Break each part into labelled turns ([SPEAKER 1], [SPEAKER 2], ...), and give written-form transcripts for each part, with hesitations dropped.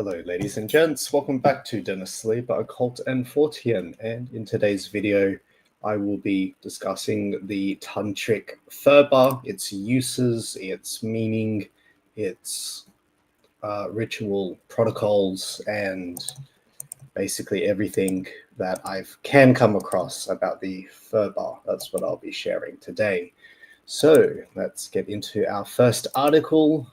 [SPEAKER 1] Hello ladies and gents, welcome back to Dennis Sleep, Occult and Fortean, and in today's video I will be discussing the Tantric Phurba, its uses, its meaning, its ritual protocols, and basically everything that I can come across about the Phurba. That's what I'll be sharing today. So let's get into our first article.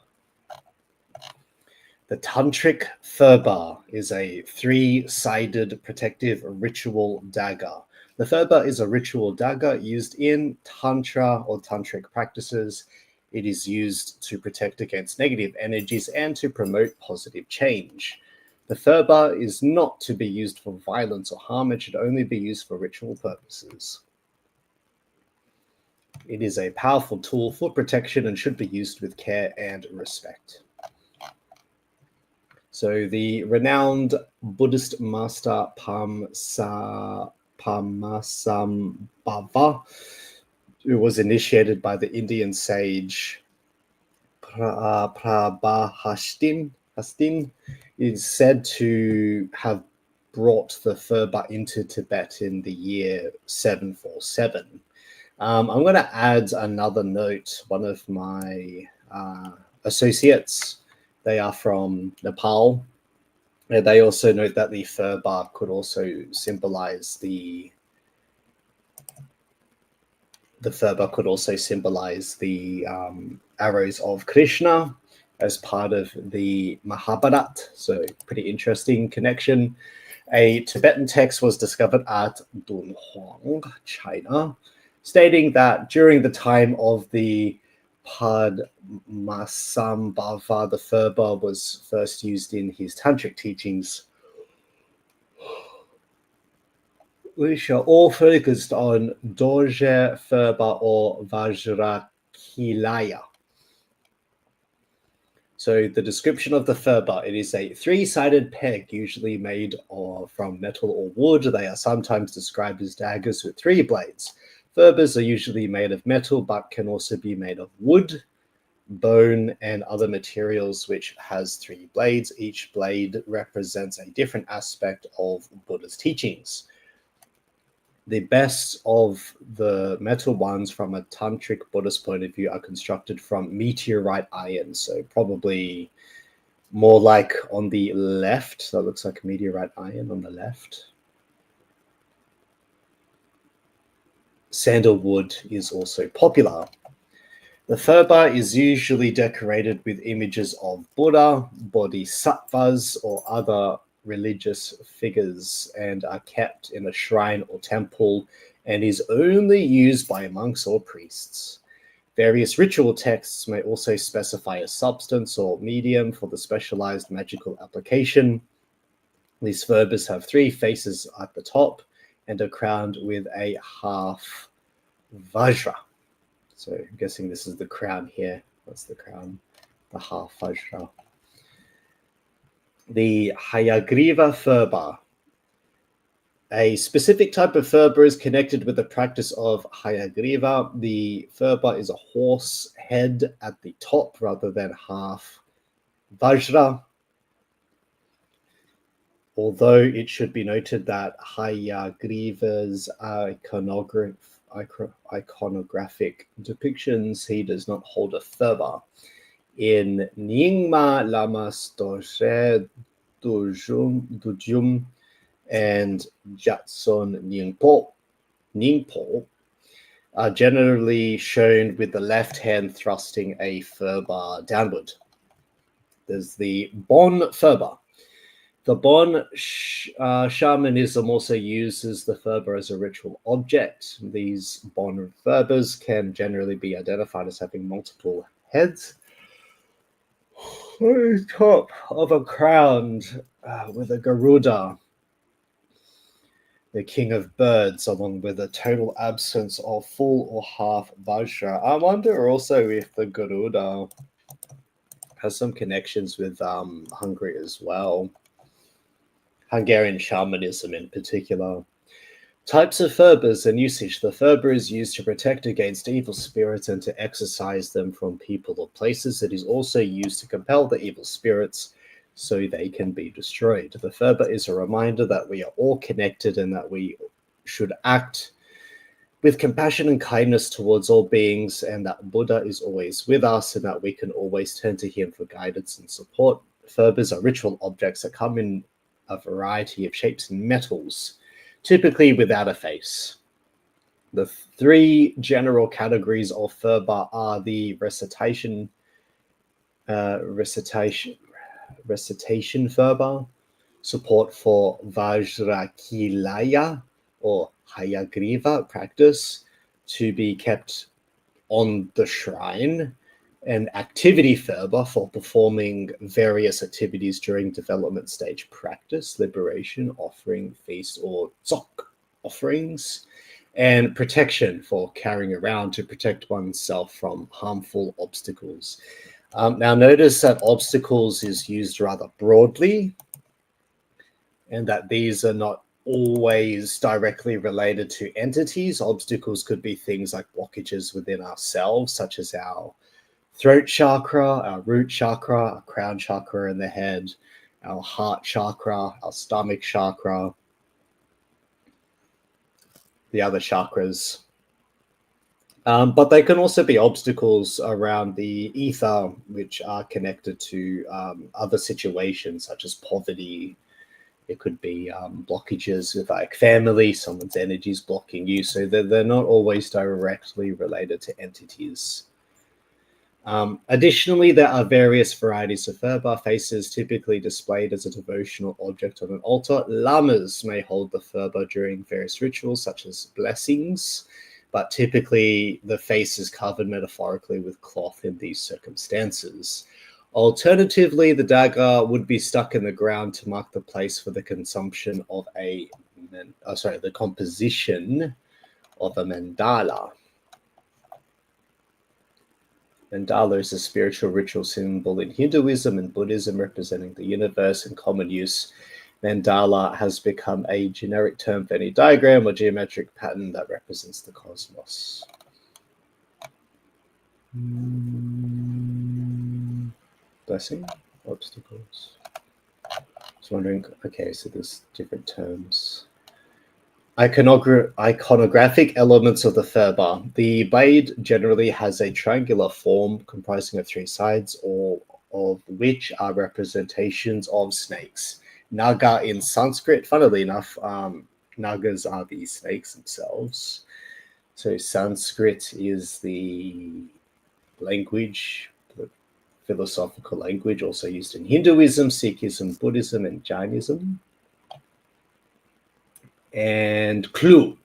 [SPEAKER 1] The Tantric Phurba is a three-sided protective ritual dagger. The Phurba is a ritual dagger used in Tantra or Tantric practices. It is used to protect against negative energies and to promote positive change. The Phurba is not to be used for violence or harm. It should only be used for ritual purposes. It is a powerful tool for protection and should be used with care and respect. So the renowned Buddhist master Padmasambhava, who was initiated by the Indian sage Prabhahastin, is said to have brought the Phurba into Tibet in the year 747. I'm going to add another note. One of my associates, they are from Nepal. And they also note that the Phurba could also symbolize the Phurba could also symbolize the arrows of Krishna as part of the Mahabharata. So pretty interesting connection. A Tibetan text was discovered at Dunhuang, China, stating that during the time of the Padmasambhava, the Phurba was first used in his tantric teachings, which are all focused on dagger, Phurba, or Vajrayana. So the description of the Phurba: it is a three-sided peg, usually made from metal or wood. They are sometimes described as daggers with three blades. Phurbas are usually made of metal, but can also be made of wood, bone, and other materials, which has three blades. Each blade represents a different aspect of Buddha's teachings. The best of the metal ones from a Tantric Buddhist point of view are constructed from meteorite iron, so probably more like on the left. So it looks like meteorite iron on the left. Sandalwood is also popular. The Phurba is usually decorated with images of Buddha, bodhisattvas, or other religious figures, and are kept in a shrine or temple, and is only used by monks or priests. Various ritual texts may also specify a substance or medium for the specialized magical application. These Phurbas have three faces at the top and are crowned with a half Vajra. So I'm guessing this is the crown here. That's the crown, the half Vajra. The Hayagriva Phurba. A specific type of Phurba is connected with the practice of Hayagriva. The Phurba is a horse head at the top rather than half Vajra. Although it should be noted that Hayagriva's iconographic depictions, he does not hold a Phurba. In Nyingma Lamas Dorje Dujum and Jatson Ningpo are generally shown with the left hand thrusting a Phurba downward. There's the Bon Phurba. The Bon shamanism also uses the Phurba as a ritual object. These Bon Phurbas can generally be identified as having multiple heads on the top of a crown with a Garuda, the king of birds, along with a total absence of full or half Vajra. I wonder also if the Garuda has some connections with Hungary as well. Hungarian shamanism in particular. Types of Phurbas and usage. The Phurba is used to protect against evil spirits and to exorcise them from people or places. It is also used to compel the evil spirits so they can be destroyed. The Phurba is a reminder that we are all connected and that we should act with compassion and kindness towards all beings, and that Buddha is always with us and that we can always turn to him for guidance and support. Phurbas are ritual objects that come in a variety of shapes and metals, typically without a face. The three general categories of Phurba are the recitation Phurba, support for Vajrakilaya or Hayagriva practice to be kept on the shrine, and activity Phurba for performing various activities during development stage practice, liberation, offering, feast, or dzok offerings, and protection for carrying around to protect oneself from harmful obstacles. Now notice that obstacles is used rather broadly, and that these are not always directly related to entities. Obstacles could be things like blockages within ourselves, such as our throat chakra, our root chakra, our crown chakra in the head, our heart chakra, our stomach chakra, the other chakras. But they can also be obstacles around the ether, which are connected to other situations such as poverty. It could be blockages with like family, someone's energy is blocking you. So they're not always directly related to entities. Additionally, there are various varieties of Phurba faces typically displayed as a devotional object on an altar. Lamas may hold the Phurba during various rituals such as blessings, but typically the face is covered metaphorically with cloth in these circumstances. Alternatively, the dagger would be stuck in the ground to mark the place for the consumption of the composition of a mandala. Mandala is a spiritual ritual symbol in Hinduism and Buddhism representing the universe in common use. Mandala has become a generic term for any diagram or geometric pattern that represents the cosmos. Blessing, obstacles. I was wondering, okay, so there's different terms. Iconographic elements of the Phurba. The blade generally has a triangular form comprising of three sides, all of which are representations of snakes. Naga in Sanskrit, funnily enough, Nagas are the snakes themselves. So Sanskrit is the language, the philosophical language, also used in Hinduism, Sikhism, Buddhism, and Jainism. And Klu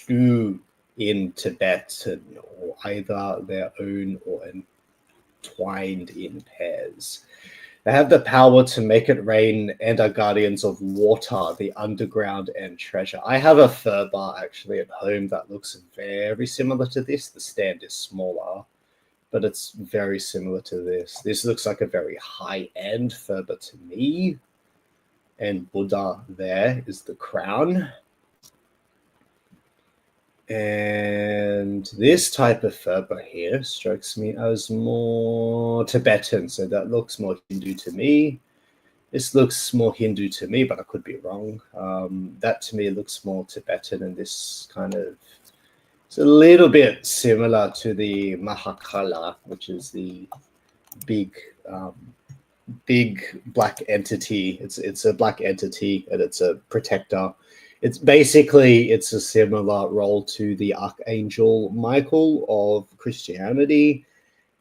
[SPEAKER 1] in Tibetan, or either their own or entwined in pairs. They have the power to make it rain and are guardians of water, the underground, and treasure. I have a Phurba actually at home that looks very similar to this. The stand is smaller, but it's very similar to this. This looks like a very high-end Phurba to me. And Buddha there is the crown. And this type of Phurba here strikes me as more Tibetan, so that looks more Hindu to me. This looks more Hindu to me, but I could be wrong. That to me looks more Tibetan, and this kind of it's a little bit similar to the Mahakala, which is the big black entity. It's a black entity, and it's a protector. It's a similar role to the Archangel Michael of Christianity,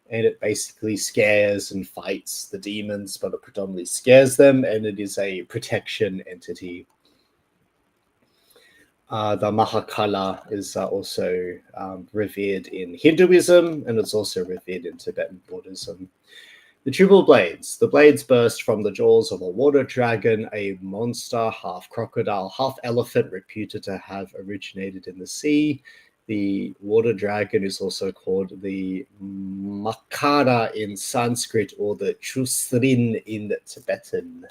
[SPEAKER 1] and it basically scares and fights the demons, but it predominantly scares them, and it is a protection entity. The Mahakala is also revered in Hinduism, and it's also revered in Tibetan Buddhism. The triple blades. The blades burst from the jaws of a water dragon, a monster, half crocodile, half elephant, reputed to have originated in the sea. The water dragon is also called the Makara in Sanskrit, or the Chusrin in Tibetan.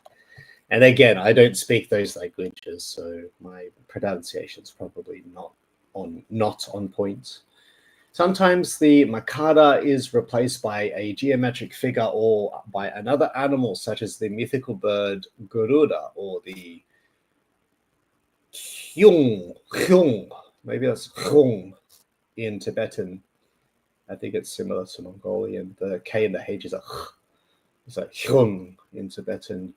[SPEAKER 1] And again, I don't speak those languages, so my pronunciation is probably not on point. Sometimes the makara is replaced by a geometric figure or by another animal, such as the mythical bird Garuda or the hyung. Maybe that's hyung in Tibetan. I think it's similar to Mongolian. The K and the H is it's like hyung in Tibetan.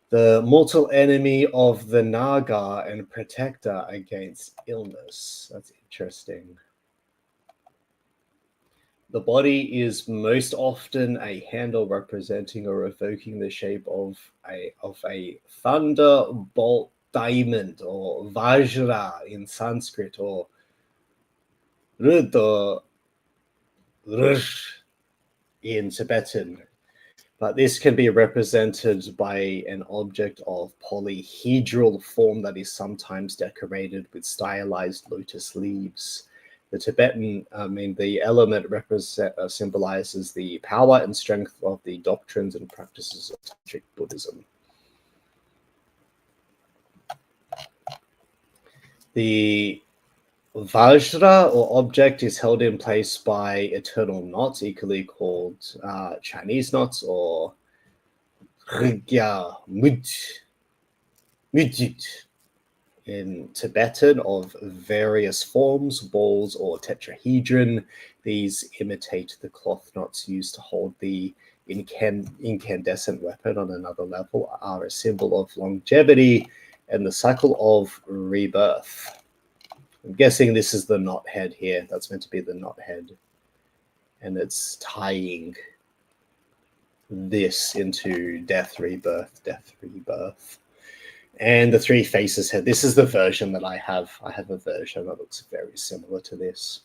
[SPEAKER 1] The mortal enemy of the Naga and protector against illness. That's interesting. The body is most often a handle representing or evoking the shape of a thunderbolt diamond or Vajra in Sanskrit or Rudra in Tibetan. But this can be represented by an object of polyhedral form that is sometimes decorated with stylized lotus leaves. The Tibetan, the element symbolizes the power and strength of the doctrines and practices of Tantric Buddhism. The Vajra or object is held in place by eternal knots, equally called Chinese knots or Rigya Mujit in Tibetan of various forms, balls or tetrahedron. These imitate the cloth knots used to hold the incandescent weapon on another level, are a symbol of longevity and the cycle of rebirth. I'm guessing this is the knot head here. That's meant to be the knot head. And it's tying this into death, rebirth, death, rebirth. And the three faces head. This is the version that I have. I have a version that looks very similar to this.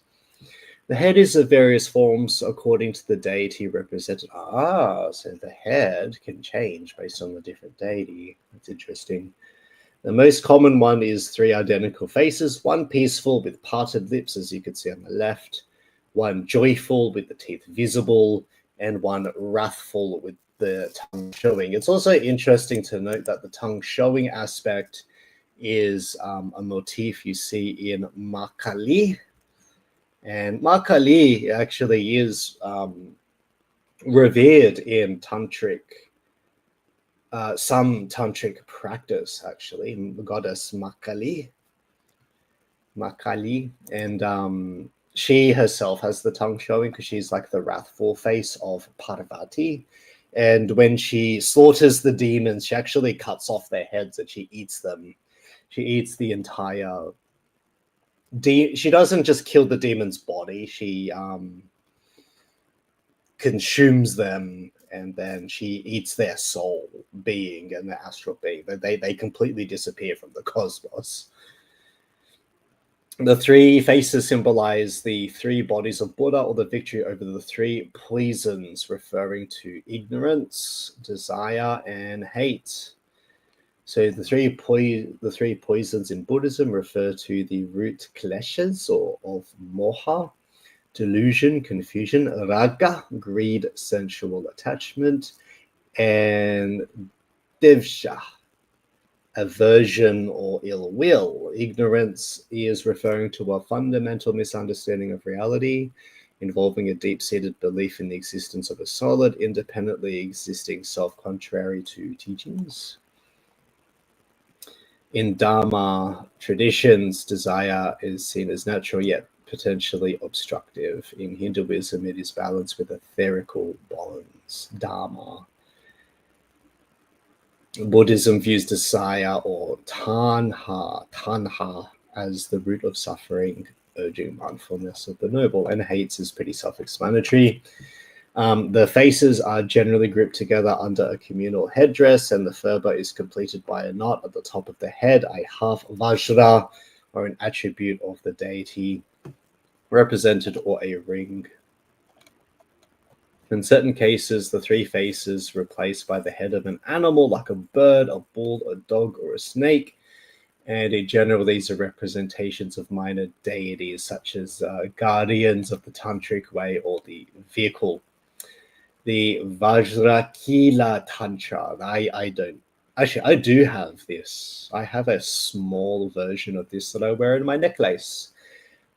[SPEAKER 1] The head is of various forms according to the deity represented. So the head can change based on the different deity. That's interesting. The most common one is three identical faces, one peaceful with parted lips, as you can see on the left, one joyful with the teeth visible, and one wrathful with the tongue showing. It's also interesting to note that the tongue showing aspect is a motif you see in Makali. And Makali actually is revered in Tantric. Some tantric practice, actually, the goddess Makali, and she herself has the tongue showing because she's like the wrathful face of Parvati. And when she slaughters the demons, she actually cuts off their heads and she eats them. She eats the entire. She doesn't just kill the demon's body; she consumes them. And then she eats their soul being and their astral being. They completely disappear from the cosmos. The three faces symbolize the three bodies of Buddha, or the victory over the three poisons, referring to ignorance, desire, and hate. So the three poisons in Buddhism refer to the root kleshas or of moha, delusion, confusion, raga, greed, sensual attachment, and devsha, aversion or ill will. Ignorance is referring to a fundamental misunderstanding of reality, involving a deep-seated belief in the existence of a solid, independently existing self contrary to teachings. In Dharma traditions, desire is seen as natural yet potentially obstructive. In Hinduism, it is balanced with etherical bonds, dharma. Buddhism views desire or tanha as the root of suffering, urging mindfulness of the noble, and hates is pretty self-explanatory. The faces are generally grouped together under a communal headdress, and the phurba is completed by a knot at the top of the head, a half vajra, or an attribute of the deity represented, or a ring. In certain cases, the three faces replaced by the head of an animal like a bird, a bull, a dog, or a snake. And in general, these are representations of minor deities such as guardians of the Tantric way or the vehicle. The Vajra Kila Tantra. I do have this. I have a small version of this that I wear in my necklace.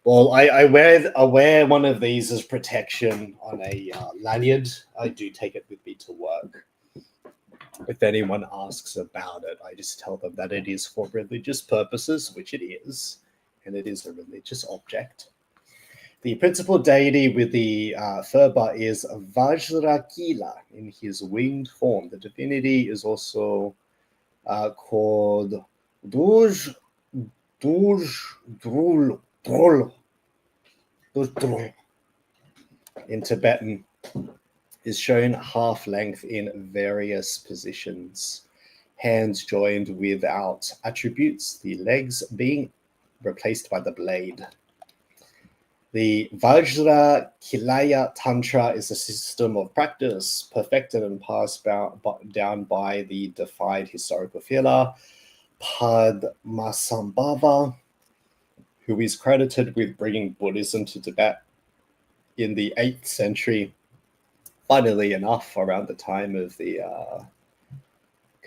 [SPEAKER 1] Well, I wear one of these as protection on a lanyard. I do take it with me to work. If anyone asks about it, I just tell them that it is for religious purposes, which it is, and it is a religious object. The principal deity with the Phurba is Vajrayana in his winged form. The divinity is also called Drul, in Tibetan, is shown half length in various positions, hands joined without attributes, the legs being replaced by the blade. The Vajra Kilaya Tantra is a system of practice perfected and passed down by the defied historical healer Padmasambhava, who is credited with bringing Buddhism to Tibet in the 8th century. Funnily enough, around the time of the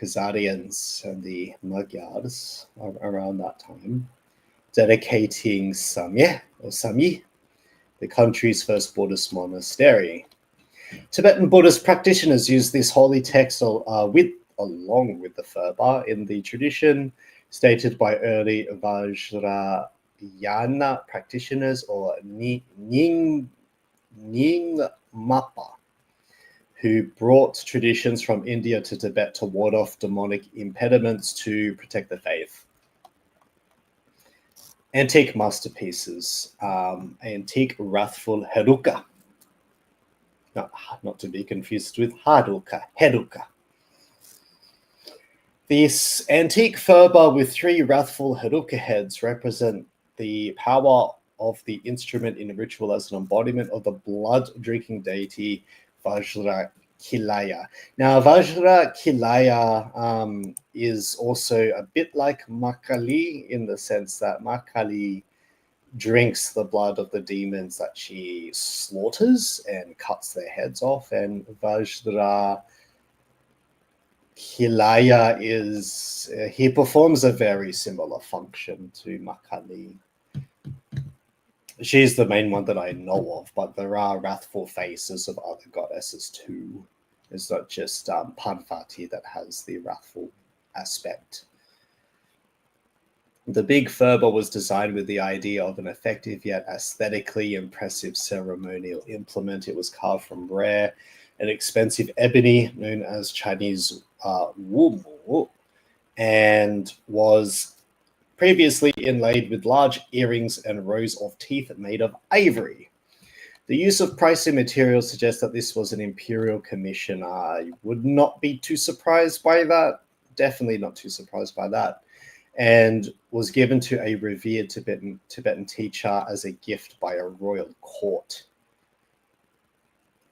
[SPEAKER 1] Khazarians and the Magyars, around that time, dedicating Samye, or Sami, the country's first Buddhist monastery. Tibetan Buddhist practitioners use this holy text along with the Phurba in the tradition stated by early Vajrayana practitioners, or Nyingmapa, who brought traditions from India to Tibet to ward off demonic impediments to protect the faith. Antique masterpieces. Antique wrathful Heruka. Not to be confused with Haruka, Heruka. This antique Phurba with 3 wrathful Heruka heads represent the power of the instrument in ritual as an embodiment of the blood-drinking deity Vajra Kilaya. Now, Vajra Kilaya is also a bit like Makali in the sense that Makali drinks the blood of the demons that she slaughters and cuts their heads off, and Vajra Kilaya he performs a very similar function to Makali. She's the main one that I know of, but there are wrathful faces of other goddesses too. It's not just Parvati that has the wrathful aspect. The big Phurba was designed with the idea of an effective yet aesthetically impressive ceremonial implement. It was carved from rare and expensive ebony known as Chinese wumu, and was previously inlaid with large earrings and rows of teeth made of ivory. The use of pricey materials suggests that this was an imperial commission. I would not be too surprised by that. Definitely not too surprised by that. And was given to a revered Tibetan teacher as a gift by a royal court.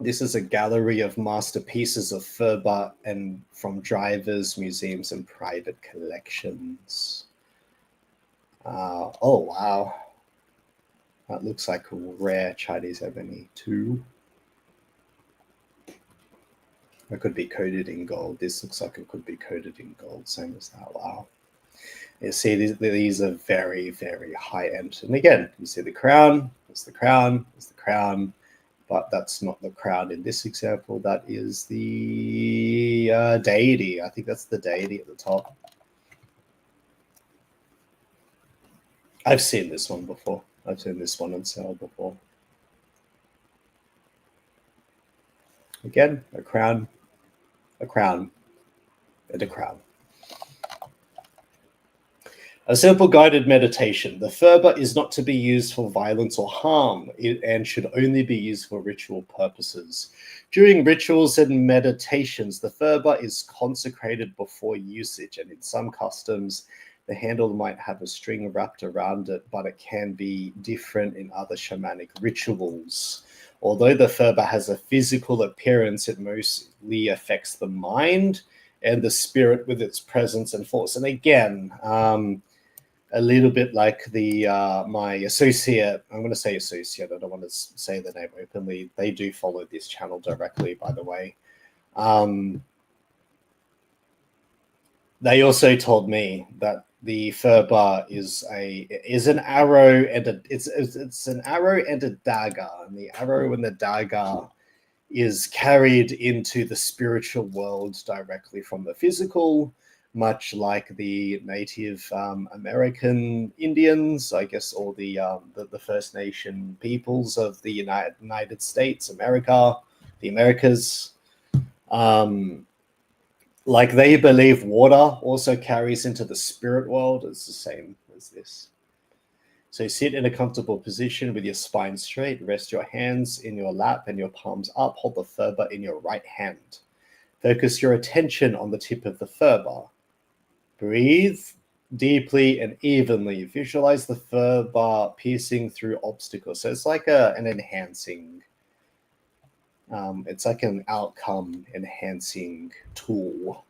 [SPEAKER 1] This is a gallery of masterpieces of Phurba and from drivers, museums, and private collections. Oh, wow. That looks like a rare Chinese ebony too. It could be coated in gold. This looks like it could be coated in gold, same as that. Wow. You see, these are very, very high-end. And again, you see the crown, there's the crown, there's the crown, but that's not the crown in this example. That is the deity. I think that's the deity at the top. I've seen this one before. I've seen this one on sale before. Again, a crown, and a crown. A simple guided meditation. The Phurba is not to be used for violence or harm and should only be used for ritual purposes. During rituals and meditations, the Phurba is consecrated before usage, and in some customs, the handle might have a string wrapped around it, but it can be different in other shamanic rituals. Although the Phurba has a physical appearance, it mostly affects the mind and the spirit with its presence and force. And again, a little bit like the my associate, I'm going to say associate, I don't want to say the name openly. They do follow this channel directly, by the way. They also told me that the Phurba is an arrow and it's an arrow and a dagger, and the arrow and the dagger is carried into the spiritual world directly from the physical, much like the Native American Indians, I guess, or the First Nation peoples of the United States, America, the Americas. Like they believe water also carries into the spirit world. It's the same as this. So sit in a comfortable position with your spine straight. Rest your hands in your lap and your palms up. Hold the Phurba in your right hand. Focus your attention on the tip of the Phurba. Breathe deeply and evenly. Visualize the Phurba piercing through obstacles. So it's like an enhancing, it's like an outcome enhancing tool.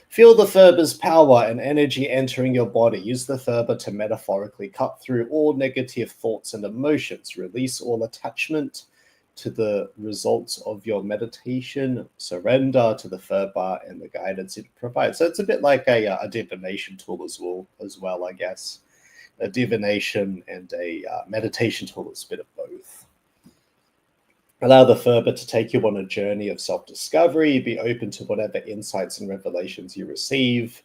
[SPEAKER 1] Feel the Phurba's power and energy entering your body. Use the Phurba to metaphorically cut through all negative thoughts and emotions. Release all attachment to the results of your meditation. Surrender to the Phurba and the guidance it provides. So it's a bit like a divination tool as well, I guess. A divination and a meditation tool is a bit of both. Allow the Phurba to take you on a journey of self-discovery. Be open to whatever insights and revelations you receive.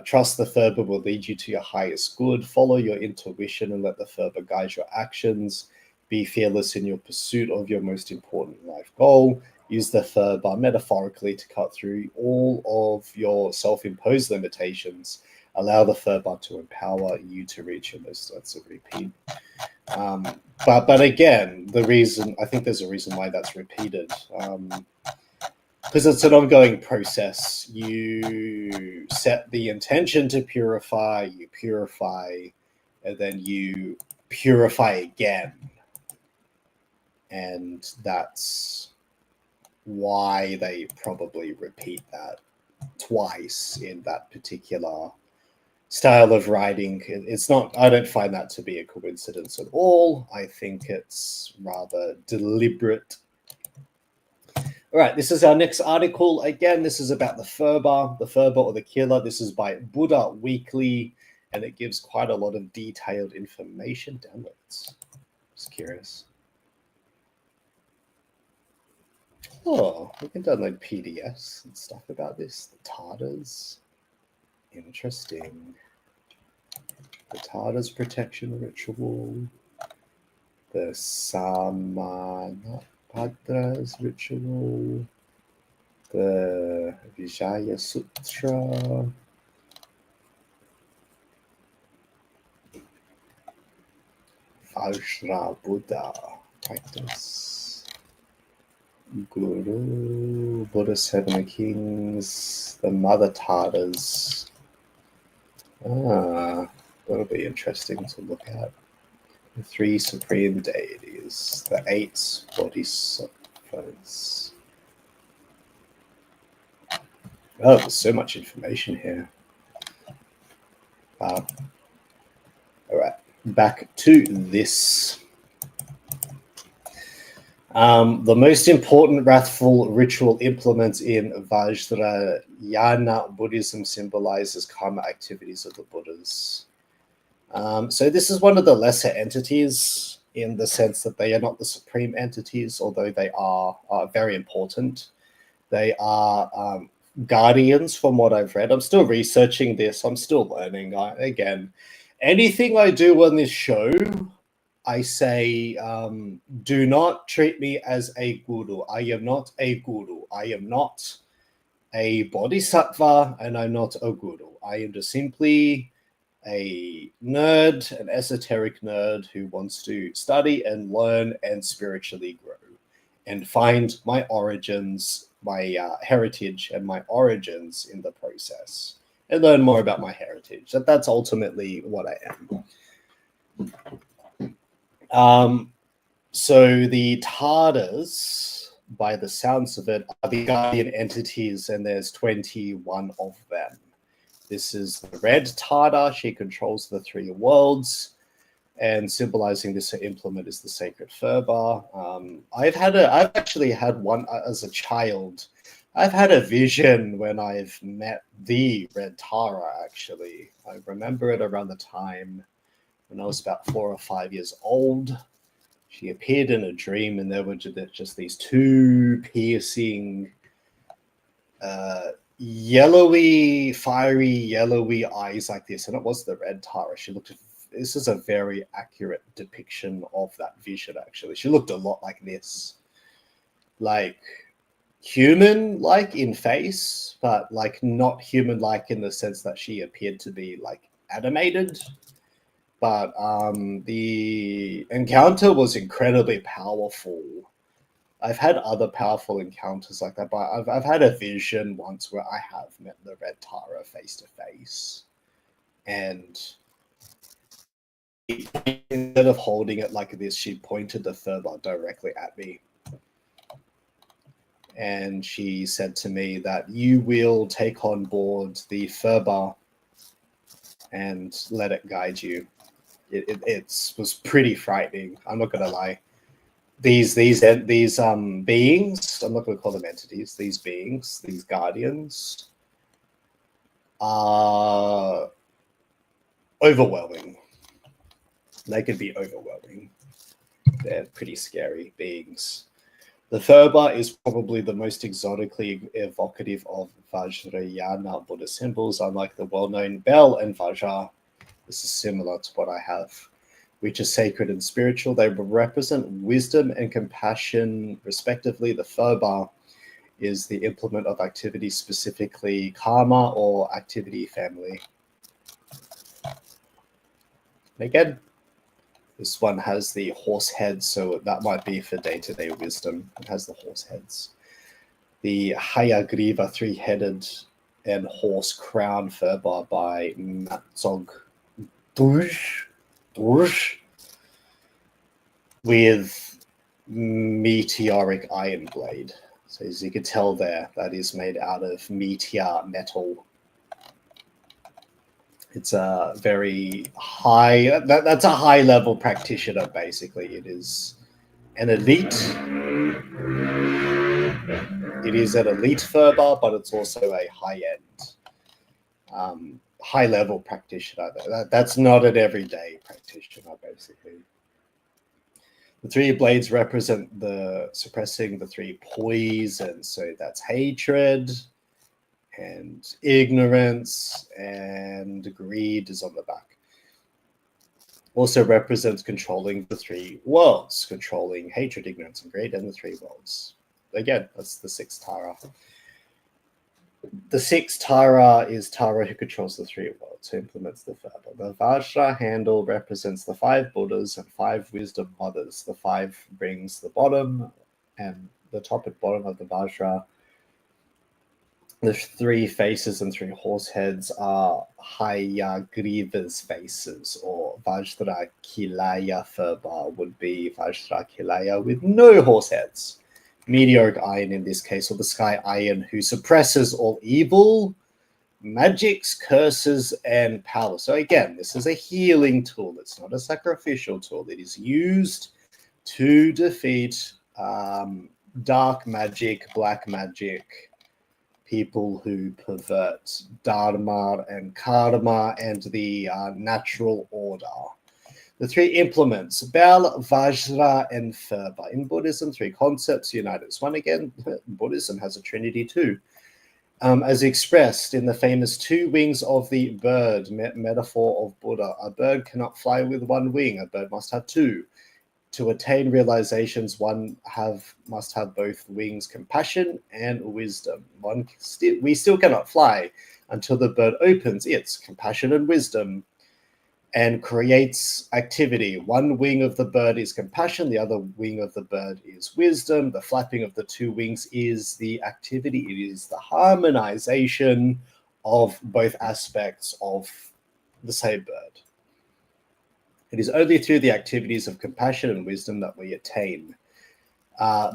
[SPEAKER 1] Trust the Phurba will lead you to your highest good. Follow your intuition and let the Phurba guide your actions. Be fearless in your pursuit of your most important life goal. Use the Phurba metaphorically to cut through all of your self-imposed limitations. Allow the Phurba to empower you to reach your most. That's a repeat. But again, I think there's a reason why that's repeated, because it's an ongoing process. You set the intention to purify, you purify, and then you purify again. And that's why they probably repeat that twice in that particular style of writing. It's not, I don't find that to be a coincidence at all. I think it's rather deliberate. All right, this is our next article. Again, this is about the Phurba or the Kila. This is by Buddha Weekly, and it gives quite a lot of detailed information. Downloads. Just curious. Oh, we can download PDFs and stuff about this. The Tatars. Interesting. The Tatars protection ritual. The Samanapadra's ritual. The Vijaya Sutra. Vajra Buddha practice. Guru, Buddha 7 Kings, the Mother Tatars. That'll be interesting to look at. The 3 supreme deities, the 8 bodhisattvas. Oh, there's so much information here. All right, back to this. The most important wrathful ritual implements in Vajrayana Buddhism symbolizes karma activities of the Buddhas. So this is one of the lesser entities in the sense that they are not the supreme entities, although they are very important. They are guardians from what I've read. I'm still researching this. I'm still learning. Again, anything I do on this show, I say, do not treat me as a guru. I am not a guru. I am not a bodhisattva, and I'm not a guru. I am just simply a nerd, an esoteric nerd who wants to study and learn and spiritually grow and find my origins, my heritage and my origins in the process, and learn more about my heritage. That's ultimately what I am. So the Tatars, by the sounds of it, are the guardian entities, and there's 21 of them. This is the red Tatar. She controls the 3 worlds, and symbolizing this implement is the sacred Phurba. I've actually had one as a child I've had a vision when I've met the Red Tara, actually. I remember it around the time when I was about 4 or 5 years old. She appeared in a dream, and there were just these two piercing, yellowy, fiery, yellowy eyes like this. And it was the Red Tara. This is a very accurate depiction of that vision, actually. She looked a lot like this. Like human-like in face, but like not human-like in the sense that she appeared to be like animated. But the encounter was incredibly powerful. I've had other powerful encounters like that, but I've had a vision once where I have met the Red Tara face to face, and instead of holding it like this, she pointed the Phurba directly at me. And she said to me that you will take on board the Phurba and let it guide you. It was pretty frightening. I'm not gonna lie. These beings, I'm not gonna call them entities. These beings, these guardians, are overwhelming. They can be overwhelming. They're pretty scary beings. The Phurba is probably the most exotically evocative of Vajrayana Buddhist symbols, unlike the well-known bell and Vajra. This is similar to what I have, which is sacred and spiritual. They represent wisdom and compassion, respectively. The Phurba is the implement of activity, specifically karma or activity family. Again, this one has the horse head, so that might be for day-to-day wisdom. It has the horse heads. The Hayagriva, three-headed and horse crown Phurba by Matsog Duj, with meteoric iron blade. So as you can tell there, that is made out of meteor metal. It's a very high, that's a high level practitioner, basically. It is an elite. It is an elite Phurba, but it's also a high end, high level practitioner. That's not an everyday practitioner, basically. The three blades represent the suppressing the three poison, so that's hatred, and ignorance, and greed is on the back. Also represents controlling the three worlds, controlling hatred, ignorance, and greed, and the three worlds. Again, that's the sixth Tara. The sixth Tara is Tara who controls the three worlds, who implements the Phurba. The Vajra handle represents the 5 Buddhas and 5 wisdom mothers. The 5 brings the bottom, and the top and bottom of the Vajra. The 3 faces and 3 horse heads are Hayagriva's faces, or Vajra Kilaya Phurba would be Vajra Kilaya with no horse heads. Meteoric iron in this case, or the sky iron, who suppresses all evil, magics, curses, and power. So again, this is a healing tool. It's not a sacrificial tool. It is used to defeat dark magic, black magic, people who pervert dharma and karma and the natural order. The 3 implements, bell, Vajra, and Phurba. In Buddhism, 3 concepts unite as one. Again, Buddhism has a trinity too. As expressed in the famous 2 wings of the bird metaphor of Buddha. A bird cannot fly with 1 wing. A bird must have 2. To attain realizations, one must have both wings, compassion and wisdom. We still cannot fly until the bird opens its compassion and wisdom and creates activity. 1 wing of the bird is compassion, the other wing of the bird is wisdom. The flapping of the 2 wings is the activity. It is the harmonization of both aspects of the same bird. It is only through the activities of compassion and wisdom that we attain.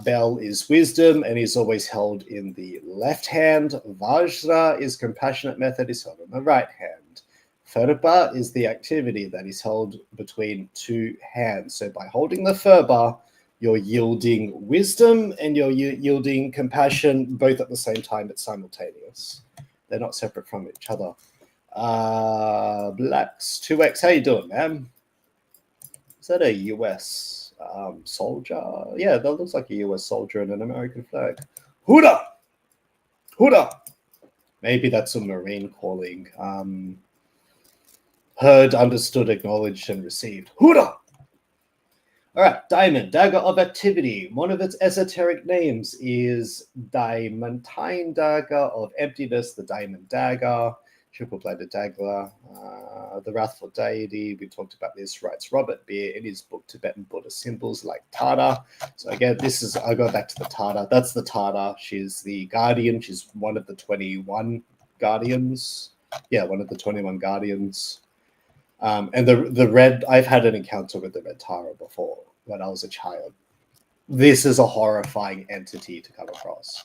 [SPEAKER 1] Bell is wisdom and is always held in the left hand. Vajra is compassionate method, is held in the right hand. Phurba is the activity that is held between 2 hands. So by holding the Phurba, You're yielding wisdom and you're yielding compassion, both at the same time. It's simultaneous. They're not separate from each other. Blacks 2X, how you doing, man? Is that a US soldier? Yeah, that looks like a US soldier and an American flag. Huda! Huda! Maybe that's a Marine calling. Heard, understood, acknowledged, and received. Huda! All right, diamond, dagger of activity. One of its esoteric names is diamantine dagger of emptiness, the diamond dagger, triple-bladed dagger, the wrathful deity. We talked about this, writes Robert Beer in his book, Tibetan Buddhist Symbols, like Tara. So again, I go back to the Tara. That's the Tara. She's the guardian. She's one of the 21 guardians. Yeah, one of the 21 guardians. And the red, I've had an encounter with the red Tara before when I was a child. This is a horrifying entity to come across.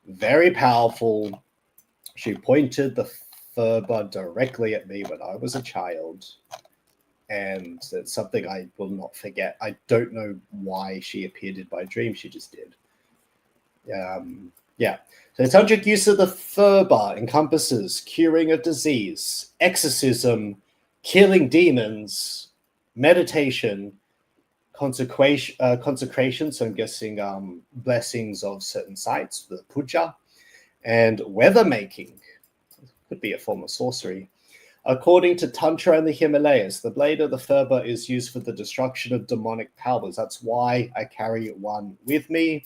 [SPEAKER 1] Very powerful. She pointed the Phurba directly at me when I was a child. And it's something I will not forget. I don't know why she appeared in my dream. She just did. Yeah. So the tantric use of the Phurba encompasses curing of disease, exorcism, killing demons, meditation, consecration, so I'm guessing blessings of certain sites, the puja, and weather making. Could be a form of sorcery. According to Tantra and the Himalayas, the blade of the Phurba is used for the destruction of demonic powers. That's why I carry one with me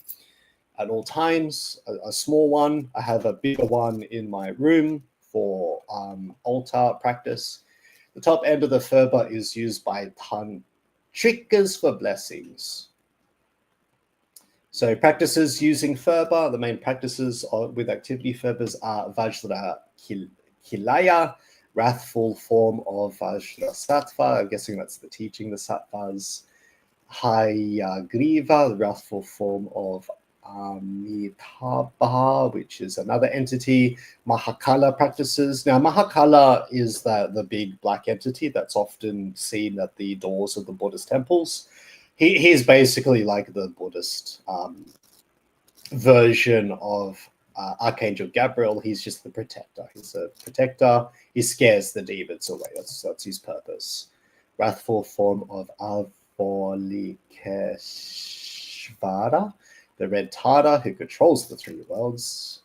[SPEAKER 1] at all times, a small one. I have a bigger one in my room for altar practice. The top end of the Phurba is used by tantrikas for blessings. So practices using Phurba, the main practices with activity Phurbas are Vajra Kilaya, wrathful form of Vajra Sattva. I'm guessing that's the teaching, the Sattvas. Hayagriva, the wrathful form of Amitabha, which is another entity. Mahakala practices. Now, Mahakala is the big black entity that's often seen at the doors of the Buddhist temples. He's basically like the Buddhist version of Archangel Gabriel. He's just the protector. He's a protector. He scares the demons away. That's his purpose. Wrathful form of Avalokiteshvara, the red Tara who controls the three worlds.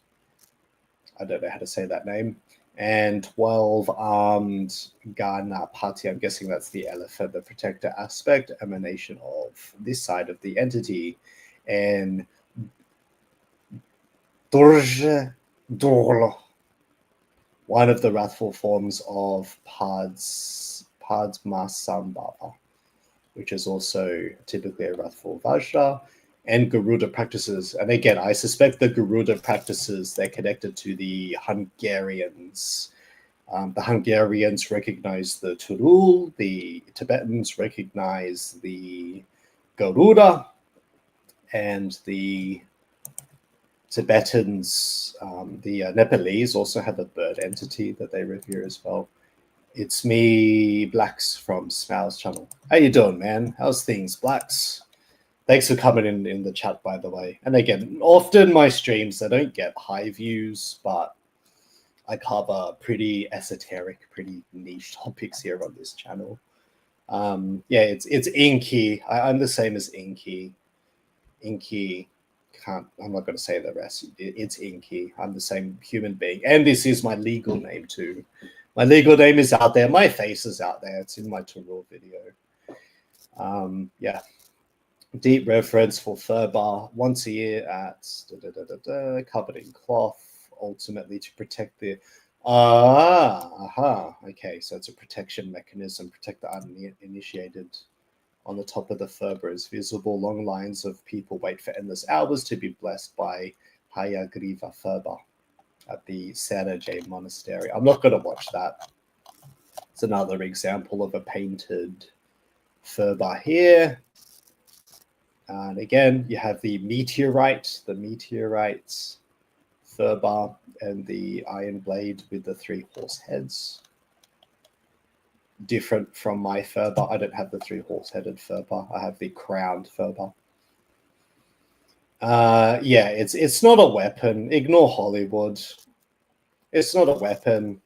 [SPEAKER 1] I don't know how to say that name. And 12-armed Ganapati. I'm guessing that's the elephant, the protector aspect, emanation of this side of the entity. And Durje Dorlo, one of the wrathful forms of Padmasambhava, which is also typically a wrathful Vajra. And Garuda practices. And again, I suspect the Garuda practices, they're connected to the Hungarians. The Hungarians recognize the Turul, the Tibetans recognize the Garuda, and the Tibetans, the Nepalese also have a bird entity that they revere as well. It's me, Blacks from Smow's channel. How you doing, man? How's things, Blacks? Thanks for coming in the chat, by the way. And again, often my streams, they don't get high views, but I cover pretty esoteric, pretty niche topics here on this channel. Yeah, it's Inky. I'm the same as Inky. Inky, I'm not going to say the rest. It's Inky. I'm the same human being. And this is my legal name too. My legal name is out there. My face is out there. It's in my Turul video. Yeah. Deep reverence for Phurba once a year at covered in cloth, ultimately to protect the okay, so it's a protection mechanism, protect the uninitiated. On the top of the Phurba is visible long lines of people wait for endless hours to be blessed by Hayagriva Phurba at the Sarajay Monastery. I'm not going to watch that. It's another example of a painted Phurba here. And again, you have the meteorites, Phurba, and the iron blade with the 3 horse heads. Different from my Phurba. I don't have the 3 horse headed Phurba. I have the crowned Phurba. Yeah, it's not a weapon. Ignore Hollywood. It's not a weapon.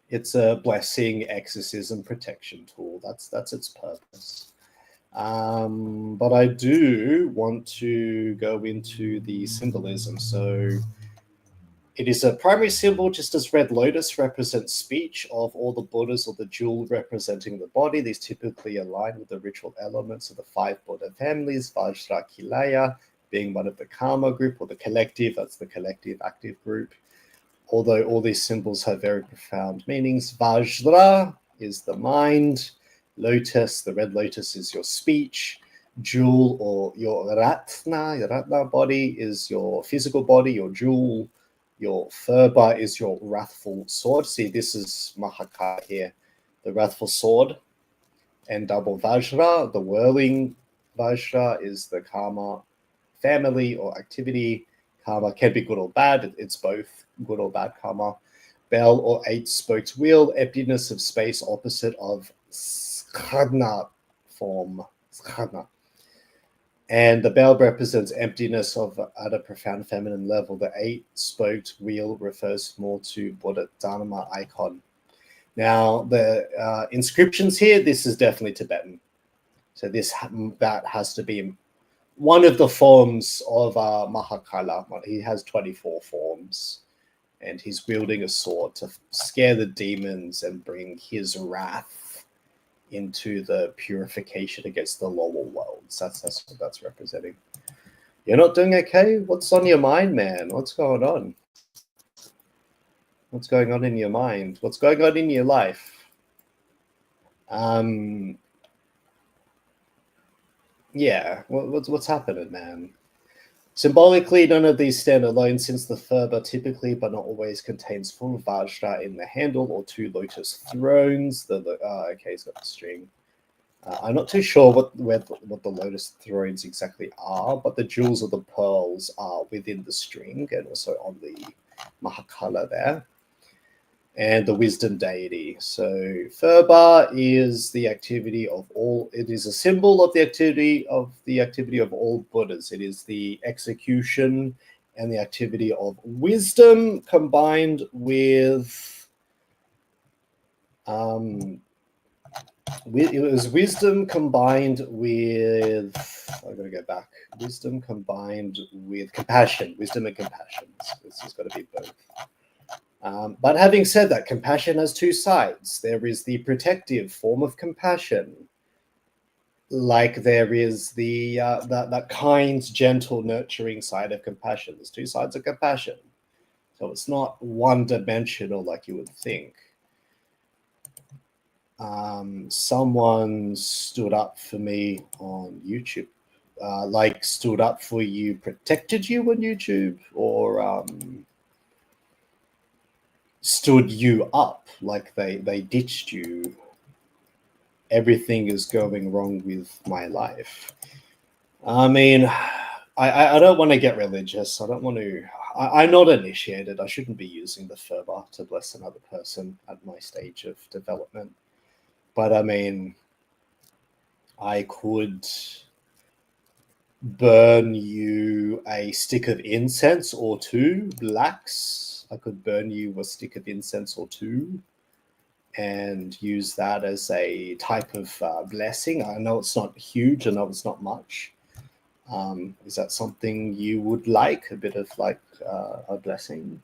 [SPEAKER 1] It's a blessing, exorcism, protection tool. That's its purpose. But I do want to go into the symbolism. So it is a primary symbol, just as red lotus represents speech of all the Buddhas, or the jewel representing the body. These typically align with the ritual elements of the 5 Buddha families, Vajra Kilaya being one of the karma group, or the collective, that's the collective active group. Although all these symbols have very profound meanings. Vajra is the mind, lotus, the red lotus, is your speech, jewel, or your ratna body is your physical body, your jewel. Your Phurba is your wrathful sword. See, this is Mahakala here, the wrathful sword. And double Vajra, the whirling Vajra, is the karma family or activity. Karma can be good or bad. It's both good or bad karma. Bell or 8-spoked wheel, emptiness of space, opposite of skadna form. Skadna. And the bell represents emptiness at a profound feminine level. The 8-spoked wheel refers more to Buddha Dharma icon. Now, the inscriptions here, this is definitely Tibetan. So that has to be one of the forms of Mahakala. He has 24 forms, and he's wielding a sword to scare the demons and bring his wrath into the purification against the lower worlds. That's what that's representing. You're not doing okay? What's on your mind, man? What's going on? What's going on in your mind? What's going on in your life? Yeah, what's happening, man? Symbolically, none of these stand alone, since the Phurba typically, but not always, contains full Vajra in the handle or 2 lotus thrones. Okay, he's got the string. I'm not too sure what the lotus thrones exactly are, but the jewels or the pearls are within the string and also on the Mahakala there. And the wisdom deity. So Phurba is the activity of all. It is a symbol of the activity of all Buddhas. It is the execution and the activity of wisdom combined with it was wisdom combined with, I'm going to go back, wisdom combined with compassion. Wisdom and compassion. This has got to be both. But having said that, compassion has 2 sides. There is the protective form of compassion, like there is the that kind, gentle, nurturing side of compassion. There's 2 sides of compassion, so it's not one-dimensional like you would think. Someone stood up for me on YouTube, like stood up for you, protected you on YouTube, or stood you up, like they ditched you. Everything is going wrong with my life. I mean, I don't want to get religious. I don't want to. I'm not initiated. I shouldn't be using the Phurba to bless another person at my stage of development. But I mean, I could burn you a stick of incense or 2 blacks. I could burn you a stick of incense or 2 and use that as a type of blessing. I know it's not huge. I know it's not much. Is that something you would like? A bit of like a blessing?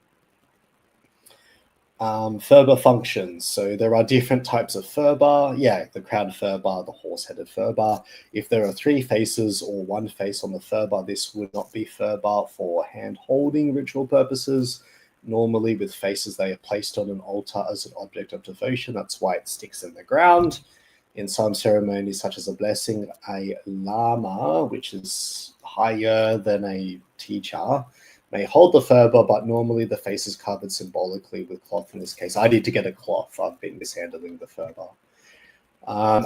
[SPEAKER 1] Phurba functions. So there are different types of Phurba. Yeah, the crowned Phurba, the horse-headed Phurba. If there are 3 faces or 1 face on the Phurba, this would not be Phurba for hand-holding ritual purposes. Normally with faces, they are placed on an altar as an object of devotion. That's why it sticks in the ground. In some ceremonies, such as a blessing, a lama, which is higher than a teacher, may hold the Phurba, but normally the face is covered symbolically with cloth. In this case, I need to get a cloth. I've been mishandling the Phurba.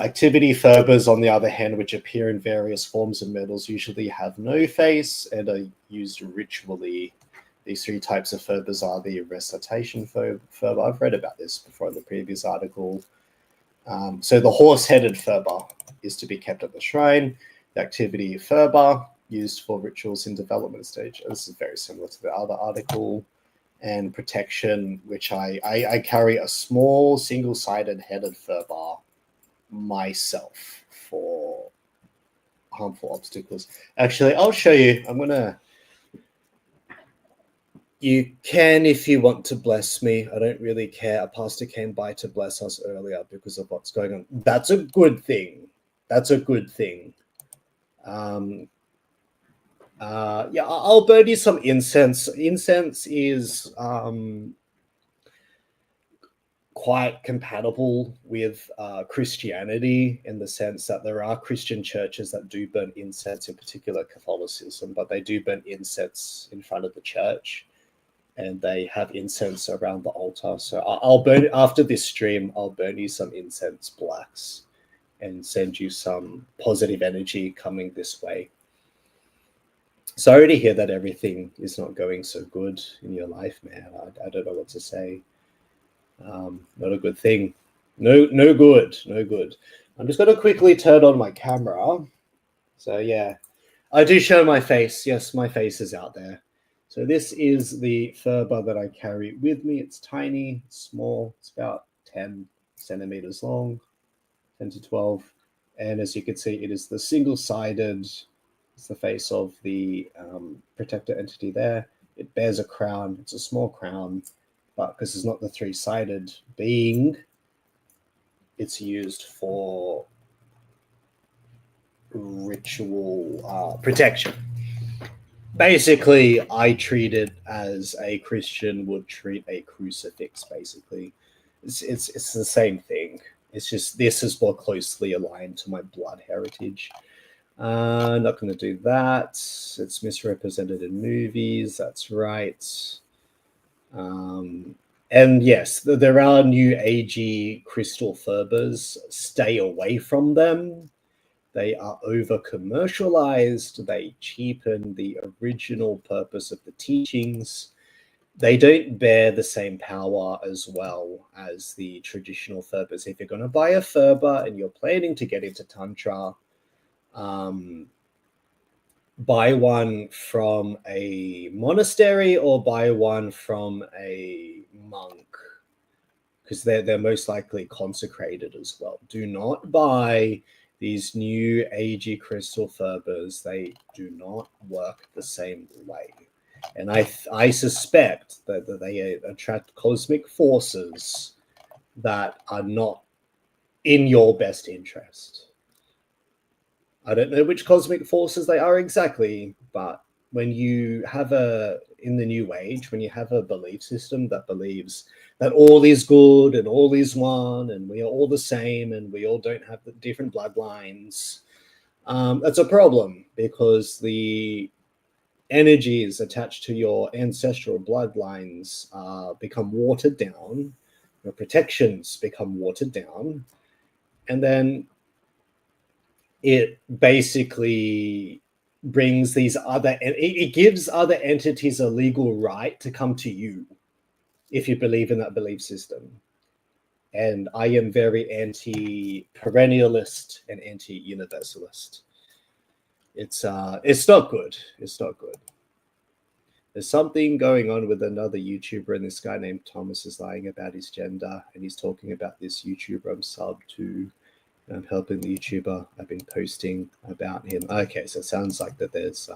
[SPEAKER 1] Activity Phurbas, on the other hand, which appear in various forms and metals, usually have no face and are used ritually. These 3 types of Phurbas are the recitation Phurba. I've read about this before in the previous article. So the horse-headed Phurba is to be kept at the shrine. The activity Phurba, used for rituals in development stage. This is very similar to the other article. And protection, which I carry a small single-sided headed fur bar myself for harmful obstacles. Actually, I'll show you. You can, if you want to bless me. I don't really care. A pastor came by to bless us earlier because of what's going on. That's a good thing. That's a good thing. Yeah, I'll burn you some incense. Incense is quite compatible with Christianity in the sense that there are Christian churches that do burn incense, in particular Catholicism, but they do burn incense in front of the church, and they have incense around the altar. So I'll burn, after this stream, I'll burn you some incense blacks and send you some positive energy coming this way. Sorry to hear that everything is not going so good in your life, man. I don't know what to say. Not a good thing. No good. I'm just going to quickly turn on my camera. So yeah, I do show my face. Yes, my face is out there. So this is the Phurba that I carry with me. It's tiny, small. It's about 10 centimeters long, 10 to 12. And as you can see, it is the single-sided. It's the face of the protector entity there. It bears a crown. It's a small crown, but because it's not the three-sided being, it's used for ritual protection. Basically, I treat it as a Christian would treat a crucifix, basically. It's the same thing. It's just this is more closely aligned to my blood heritage. Not going to do that. It's misrepresented in movies. That's right. And yes, there are new agey crystal Phurbas. Stay away from them. They are over-commercialized. They cheapen the original purpose of the teachings. They don't bear the same power as well as the traditional Phurbas. If you're going to buy a Phurba and you're planning to get into Tantra, buy one from a monastery or buy one from a monk, because they're most likely consecrated as well. Do not buy these new agey crystal Phurbas. They do not work the same way. And I suspect that they attract cosmic forces that are not in your best interest. I don't know which cosmic forces they are exactly, but when you have in the New Age, when you have a belief system that believes that all is good and all is one and we are all the same and we all don't have the different bloodlines, that's a problem, because the energies attached to your ancestral bloodlines become watered down, your protections become watered down, and then it basically brings these it gives other entities a legal right to come to you if you believe in that belief system. And I am very anti-perennialist and anti-universalist. It's not good. It's not good. There's something going on with another YouTuber, and this guy named Thomas is lying about his gender, and he's talking about this YouTuber I'm sub to. I'm helping the YouTuber. I've been posting about him. Okay, so it sounds like that there's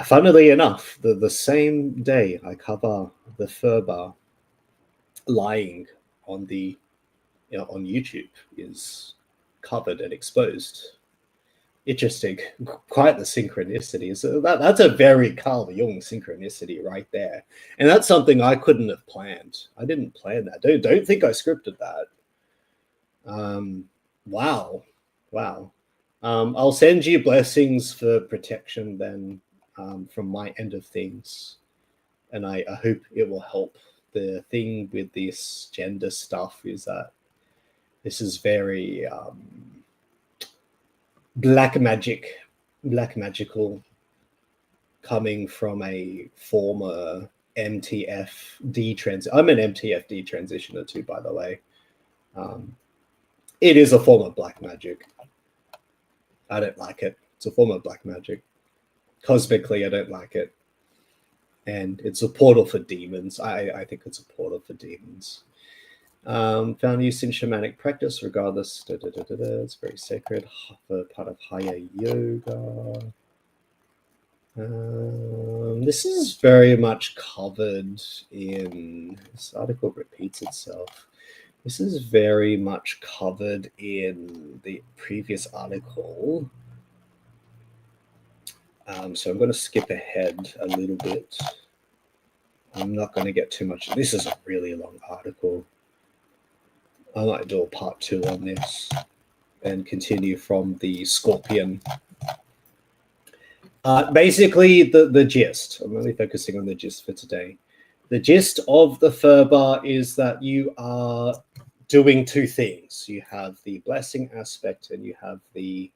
[SPEAKER 1] funnily enough, the same day I cover the Phurba lying on the on YouTube is covered and exposed. Interesting. Quite the synchronicity. So that's a very Carl Jung synchronicity right there. And that's something I couldn't have planned. I didn't plan that. Don't think I scripted that. Wow. I'll send you blessings for protection then, from my end of things, and I hope it will help. The thing with this gender stuff is that this is very black magical, coming from a former MTFD I'm an MTFD transitioner too, by the way. It is a form of black magic. I don't like it. It's a form of black magic. Cosmically, I don't like it. And it's a portal for demons. I think it's a portal for demons. Found use in shamanic practice, regardless. It's very sacred, part of higher yoga. This is very much covered in, this article repeats itself. This is very much covered in the previous article. So I'm going to skip ahead a little bit. I'm not going to get too much. This is a really long article. I might do a part 2 on this and continue from the scorpion. Basically, the gist, I'm really focusing on the gist for today. The gist of the Phurba is that you are doing 2 things. You have the blessing aspect and you have the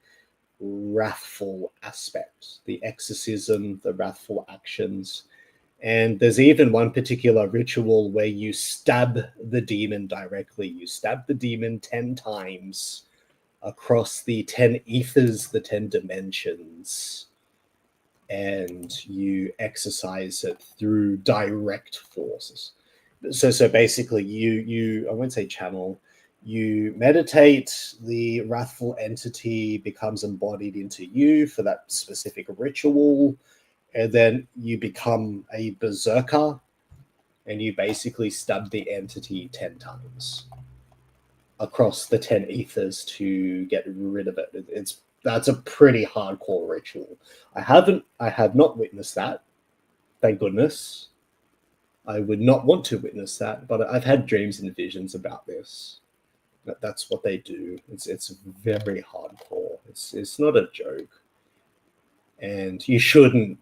[SPEAKER 1] wrathful aspect, the exorcism, the wrathful actions. And there's even one particular ritual where you stab the demon directly. You stab the demon 10 times across the 10 ethers, the 10 dimensions, and you exercise it through direct forces. So basically you I won't say channel, you meditate, the wrathful entity becomes embodied into you for that specific ritual, and then you become a berserker and you basically stab the entity 10 times across the 10 ethers to get rid of it. That's a pretty hardcore ritual. I have not witnessed that, thank goodness. I would not want to witness that, but I've had dreams and visions about this. That's what they do. It's very hardcore. It's not a joke, and you shouldn't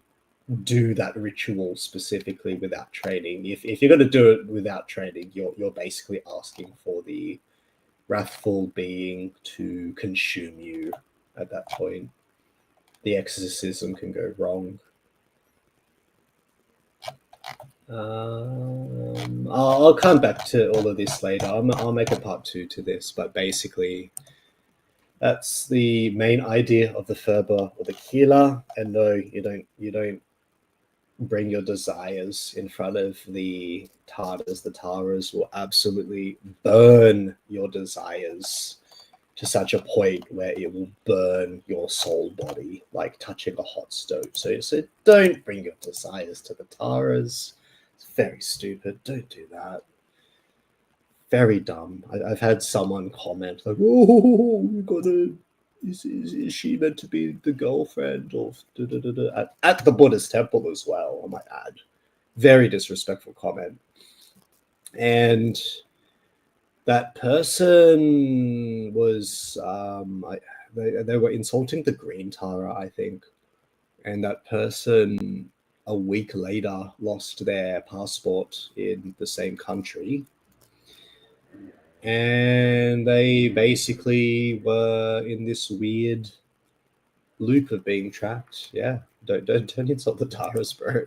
[SPEAKER 1] do that ritual specifically without training. If you're going to do it without training, you're basically asking for the wrathful being to consume you at that point. The exorcism can go wrong. I'll come back to all of this later. I'll make a part 2 to this, but basically that's the main idea of the Phurba or the Kila. And no, you don't bring your desires in front of the Taras. The Taras will absolutely burn your desires to such a point where it will burn your soul body like touching a hot stove. So don't bring your desires to the Taras. It's very stupid. Don't do that. Very dumb. I've had someone comment like, "Oh, we gotta. Is she meant to be the girlfriend of at the Buddhist temple as well?" I might add, very disrespectful comment. And that person was they were insulting the Green Tara, I think, and that person a week later lost their passport in the same country. And they basically were in this weird loop of being trapped. Yeah, don't insult the Taras, bro.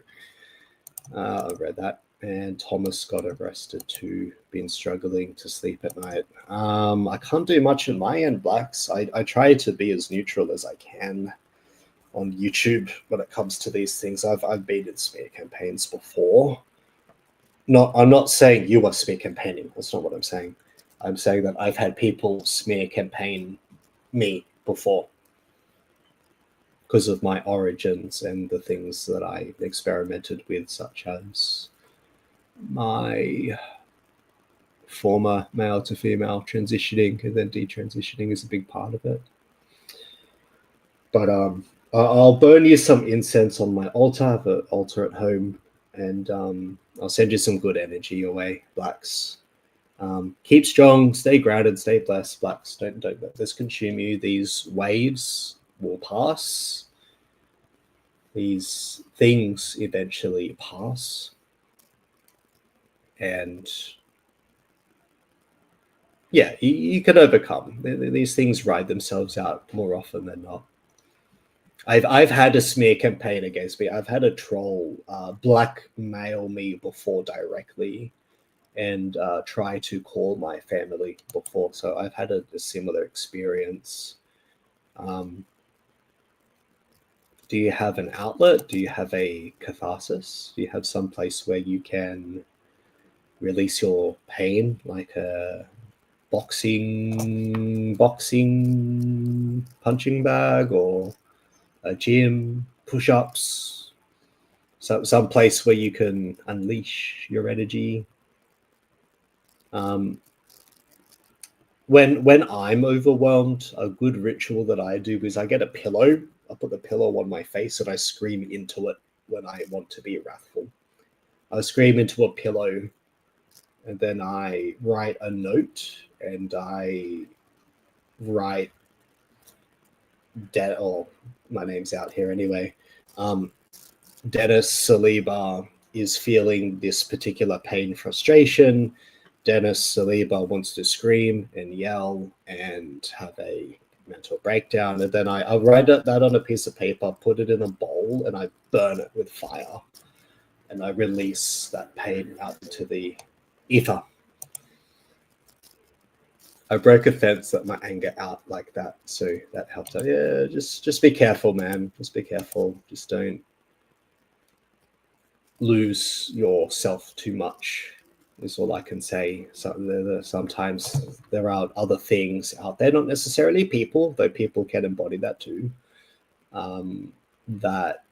[SPEAKER 1] I read that. And Thomas got arrested too. Been struggling to sleep at night. I can't do much on my end, Blacks. I try to be as neutral as I can on YouTube when it comes to these things. I've been in smear campaigns before. I'm not saying you are smear campaigning. That's not what I'm saying. I'm saying that I've had people smear campaign me before because of my origins and the things that I experimented with, such as my former male to female transitioning, and then detransitioning is a big part of it. But I'll burn you some incense on my altar. I have an altar at home, and I'll send you some good energy your way, Blacks. Keep strong, stay grounded, stay blessed, Blacks. Don't let this consume you. These waves will pass. These things eventually pass. And yeah, you can overcome. These things ride themselves out more often than not. I've had a smear campaign against me. I've had a troll blackmail me before directly and try to call my family before. So I've had a similar experience. Do you have an outlet? Do you have a catharsis? Do you have some place where you can release your pain, like a boxing punching bag, or a gym, push-ups, some place where you can unleash your energy? When I'm overwhelmed, a good ritual that I do is I get a pillow. I put the pillow on my face and I scream into it when I want to be wrathful. I scream into a pillow, and then I write a note, and I write my name's out here anyway. Dennis Saliba is feeling this particular pain, frustration. Dennis Saliba wants to scream and yell and have a mental breakdown. And then I write that on a piece of paper, put it in a bowl, and I burn it with fire. And I release that pain out into the ether. I broke a fence, let my anger out like that. So that helped. Yeah, just be careful, man. Just be careful. Just don't lose yourself too much, is all I can say. So sometimes there are other things out there, not necessarily people, though people can embody that too, that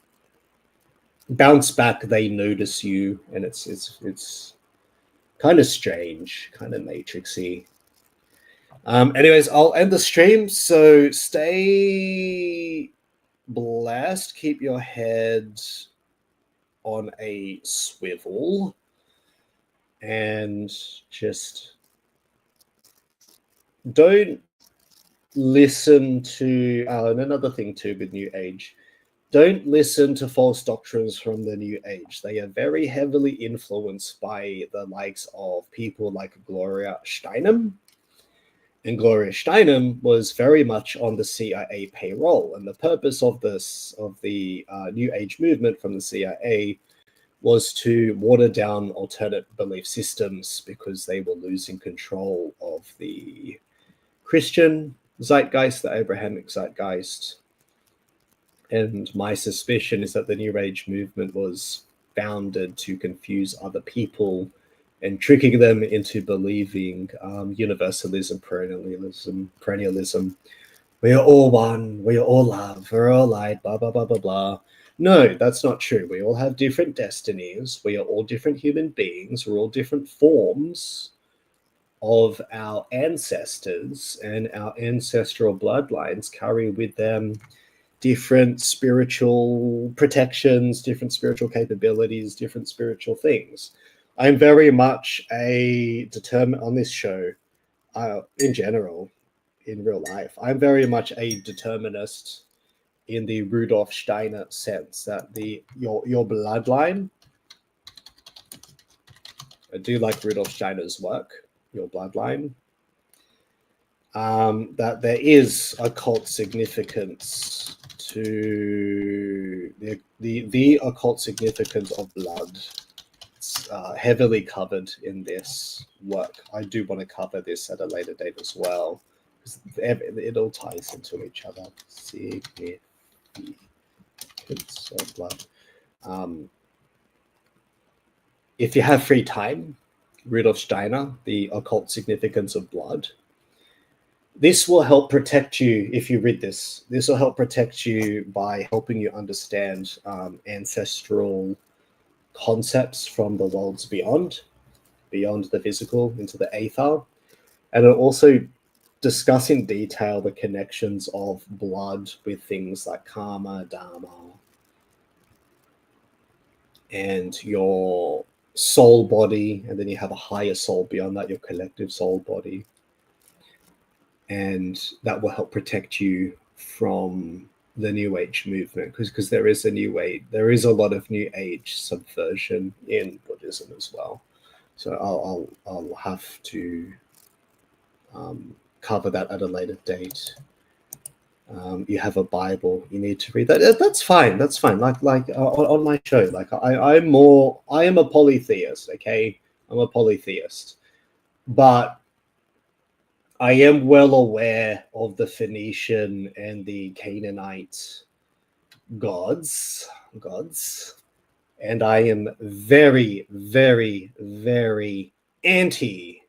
[SPEAKER 1] bounce back. They notice you, and it's kind of strange, kind of matrixy. Anyways, I'll end the stream. So stay blessed. Keep your head on a swivel, and just don't listen to and another thing too with New Age, don't listen to false doctrines from the New Age. They are very heavily influenced by the likes of people like Gloria Steinem. And Gloria Steinem was very much on the CIA payroll. And the purpose of the New Age movement from the CIA was to water down alternate belief systems, because they were losing control of the Christian zeitgeist, the Abrahamic zeitgeist. And my suspicion is that the New Age movement was founded to confuse other people and tricking them into believing universalism, perennialism. We are all one, we are all love, we're all light, blah, blah, blah, blah, blah. No, that's not true. We all have different destinies. We are all different human beings. We're all different forms of our ancestors, and our ancestral bloodlines carry with them different spiritual protections, different spiritual capabilities, different spiritual things. I'm very much on this show, in general, in real life, I'm very much a determinist in the Rudolf Steiner sense, that your bloodline, I do like Rudolf Steiner's work, your bloodline, that there is occult significance to the occult significance of blood. It's heavily covered in this work. I do want to cover this at a later date as well, because it all ties into each other. Significance of blood. If you have free time, Rudolf Steiner, The Occult Significance of Blood. This will help protect you if you read this. This will help protect you by helping you understand ancestral concepts from the worlds beyond the physical, into the aether. And it'll also discuss in detail the connections of blood with things like karma, dharma, and your soul body. And then you have a higher soul beyond that, your collective soul body. And that will help protect you from the New Age movement, because there is a lot of New Age subversion in Buddhism as well. So I'll have to cover that at a later date. You have a Bible, you need to read that. That's fine. Like on my show, like I am a polytheist. Okay, I'm a polytheist, but I am well aware of the Phoenician and the Canaanite gods, and I am very, very, very anti-human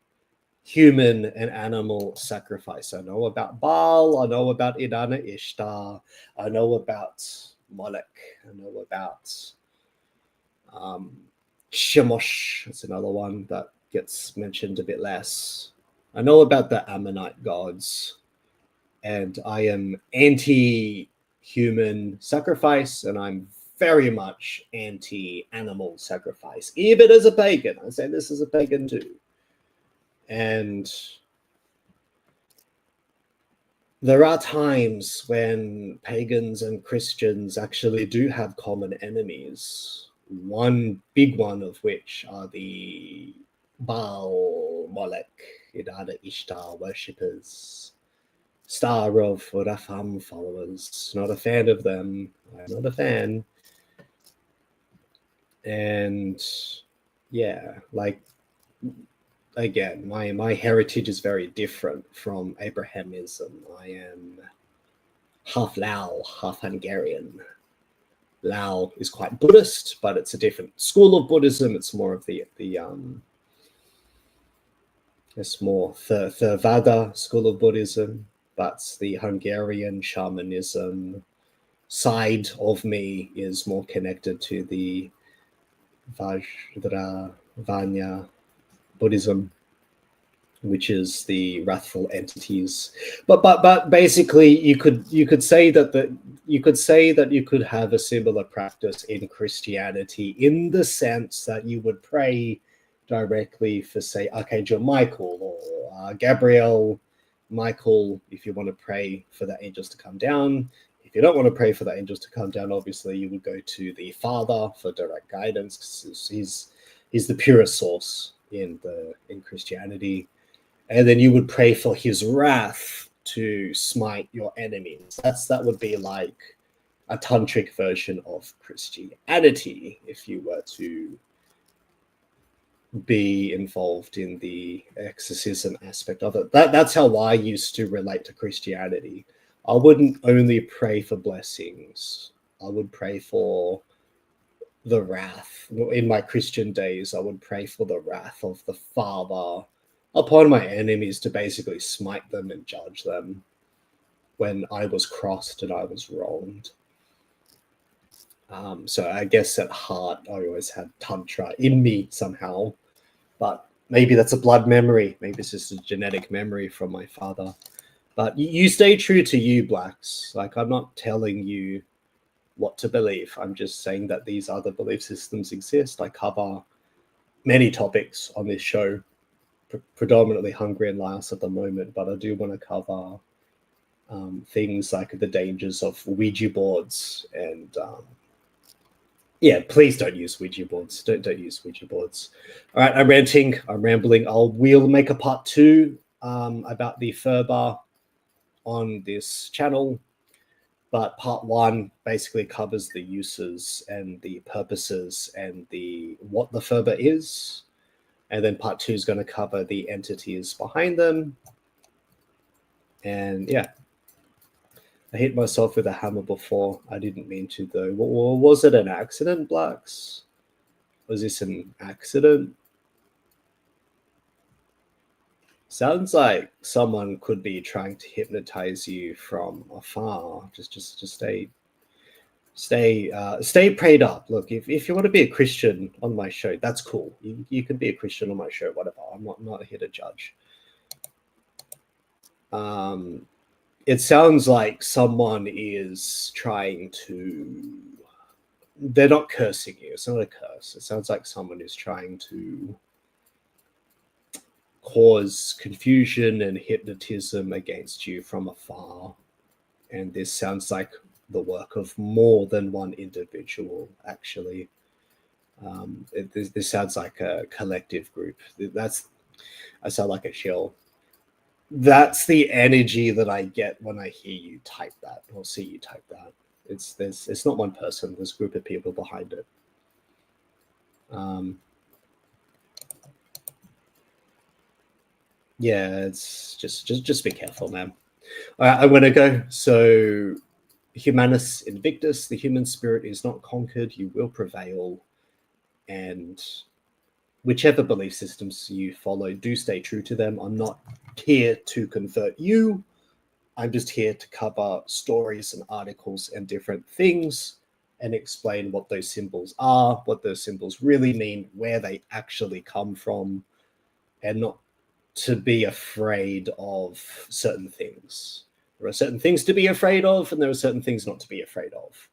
[SPEAKER 1] and animal sacrifice. I know about Baal, I know about Idana Ishtar, I know about Molech, I know about Shemosh. That's another one that gets mentioned a bit less. I know about the Ammonite gods, and I am anti-human sacrifice, and I'm very much anti-animal sacrifice, even as a pagan. I say this as a pagan too. And there are times when pagans and Christians actually do have common enemies. One big one of which are the Baal, Molech, Idana Ishtar worshippers, Star of Rafam followers. Not a fan of them. I'm not a fan. And yeah, like, again, my heritage is very different from Abrahamism. I am half Lao, half Hungarian. Lao is quite Buddhist, but it's a different school of Buddhism. It's more of it's more Theravada school of Buddhism, but the Hungarian shamanism side of me is more connected to the Vajrayana Buddhism, which is the wrathful entities. But basically, you could say that you could have a similar practice in Christianity, in the sense that you would pray directly for, say, Archangel Michael or Gabriel. Michael, if you want to pray for the angels to come down. If you don't want to pray for the angels to come down, obviously you would go to the Father for direct guidance, because he's the purest source in Christianity. And then you would pray for his wrath to smite your enemies. That would be like a tantric version of Christianity, if you were to be involved in the exorcism aspect of it. That's how I used to relate to Christianity. I wouldn't only pray for blessings. I would pray for the wrath. In my Christian days, I would pray for the wrath of the Father upon my enemies, to basically smite them and judge them when I was crossed and I was wronged. So I guess at heart, I always had Tantra in me somehow, but maybe that's a blood memory. Maybe it's just a genetic memory from my father. But you stay true to you, Blacks. Like, I'm not telling you what to believe. I'm just saying that these other belief systems exist. I cover many topics on this show, predominantly Hungry and Laos at the moment, but I do want to cover things like the dangers of Ouija boards and yeah, please don't use Ouija boards. Don't use Ouija boards. All right, I'm ranting. I'm rambling. We'll make a part 2 about the Phurba on this channel, but part 1 basically covers the uses and the purposes and what the Phurba is, and then part 2 is going to cover the entities behind them. And yeah, I hit myself with a hammer before. I didn't mean to, though. Was it an accident, Blacks? Was this an accident? Sounds like someone could be trying to hypnotize you from afar. Just stay prayed up. Look, if you want to be a Christian on my show, that's cool. You can be a Christian on my show, whatever. I'm not here to judge. It sounds like someone is trying to... They're not cursing you. It's not a curse. It sounds like someone is trying to cause confusion and hypnotism against you from afar. And this sounds like the work of more than one individual, actually. This sounds like a collective group. I sound like a shill. That's the energy that I get when I hear you type that or see you type that. It's not one person. There's a group of people behind it. Yeah, it's just be careful, man. All right, I'm gonna go. So Humanis Invictus, the human spirit is not conquered, you will prevail. And whichever belief systems you follow, do stay true to them. I'm not here to convert you. I'm just here to cover stories and articles and different things and explain what those symbols are, what those symbols really mean, where they actually come from, and not to be afraid of certain things. There are certain things to be afraid of, and there are certain things not to be afraid of.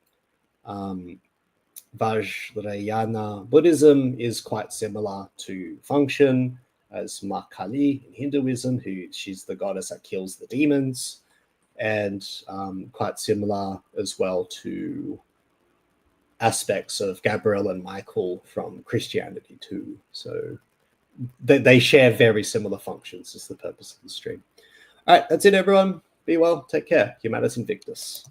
[SPEAKER 1] Vajrayana Buddhism is quite similar to function as Ma Kali in Hinduism, she's the goddess that kills the demons, and quite similar as well to aspects of Gabriel and Michael from Christianity too. So they share very similar functions, is the purpose of the stream. All right, that's it, everyone. Be well, take care. Humanis Invictus.